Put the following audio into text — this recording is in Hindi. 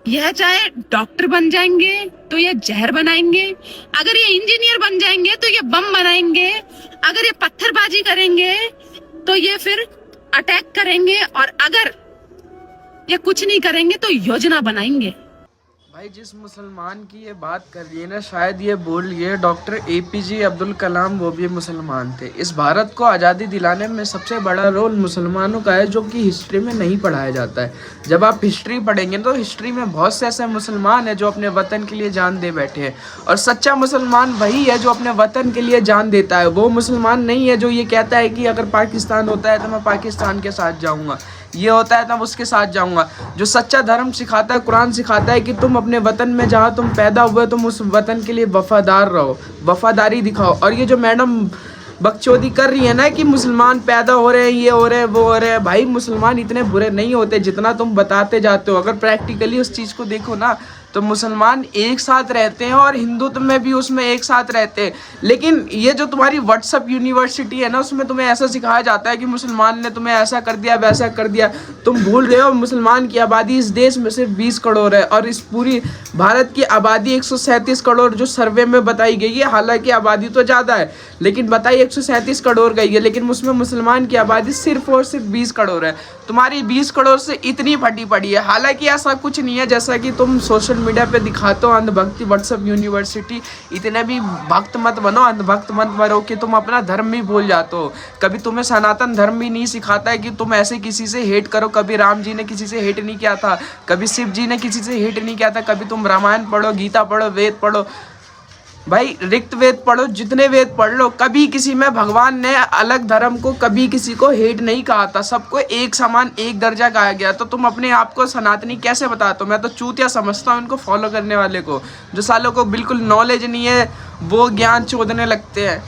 यह चाहे डॉक्टर बन जाएंगे तो ये जहर बनाएंगे, अगर ये इंजीनियर बन जाएंगे तो ये बम बनाएंगे, अगर ये पत्थरबाजी करेंगे तो ये फिर अटैक करेंगे, और अगर ये कुछ नहीं करेंगे तो योजना बनाएंगे। भाई जिस मुसलमान की ये बात कर रही है ना, शायद ये बोल रही है डॉक्टर एपीजे अब्दुल कलाम, वो भी मुसलमान थे। इस भारत को आज़ादी दिलाने में सबसे बड़ा रोल मुसलमानों का है, जो कि हिस्ट्री में नहीं पढ़ाया जाता है। जब आप हिस्ट्री पढ़ेंगे तो हिस्ट्री में बहुत से ऐसे मुसलमान हैं जो अपने वतन के लिए जान दे बैठे हैं, और सच्चा मुसलमान वही है जो अपने वतन के लिए जान देता है। वो मुसलमान नहीं है जो ये कहता है कि अगर पाकिस्तान होता है तो मैं पाकिस्तान के साथ जाऊँगा, ये होता है तब उसके साथ जाऊंगा। जो सच्चा धर्म सिखाता है, कुरान सिखाता है कि तुम अपने वतन में जहाँ तुम पैदा हुए तुम उस वतन के लिए वफादार रहो, वफादारी दिखाओ। और ये जो मैडम बकचोदी कर रही है ना कि मुसलमान पैदा हो रहे हैं, ये हो रहे हैं, वो हो रहे हैं, भाई मुसलमान इतने बुरे नहीं होते जितना तुम बताते जाते हो। अगर प्रैक्टिकली उस चीज़ को देखो ना तो मुसलमान एक साथ रहते हैं, और हिंदुत्व में भी उसमें एक साथ रहते हैं। लेकिन ये जो तुम्हारी व्हाट्सअप यूनिवर्सिटी है ना, उसमें तुम्हें ऐसा सिखाया जाता है कि मुसलमान ने तुम्हें ऐसा कर दिया, वैसा कर दिया। तुम भूल रहे हो मुसलमान की आबादी इस देश में सिर्फ 20 करोड़ है, और इस पूरी भारत की आबादी 137 करोड़ जो सर्वे में बताई गई है। हालांकि आबादी तो ज़्यादा है, लेकिन बताई 137 करोड़ गई है, लेकिन उसमें मुसलमान की आबादी सिर्फ और सिर्फ 20 करोड़ है। तुम्हारी 20 करोड़ से इतनी फटी पड़ी है। हालांकि ऐसा कुछ नहीं है जैसा कि तुम सोशल मीडिया पे दिखाते हो अंधभक्ति व्हाट्सएप यूनिवर्सिटी। इतने भी भक्त मत बनो, अंधभक्त मत बनो कि तुम अपना धर्म भी भूल जाते हो। कभी तुम्हें सनातन धर्म भी नहीं सिखाता है कि तुम ऐसे किसी से हेट करो। कभी राम जी ने किसी से हेट नहीं किया था, कभी शिव जी ने किसी से हेट नहीं किया था। कभी तुम रामायण पढ़ो, गीता पढ़ो, वेद पढ़ो, भाई रिक्त वेद पढ़ो, जितने वेद पढ़ लो, कभी किसी में भगवान ने अलग धर्म को कभी किसी को हेट नहीं कहा था। सबको एक समान एक दर्जा कहा गया। तो तुम अपने आप को सनातनी कैसे बताते हो? मैं तो चूतिया समझता हूँ उनको फॉलो करने वाले को, जो सालों को बिल्कुल नॉलेज नहीं है, वो ज्ञान चोदने लगते हैं।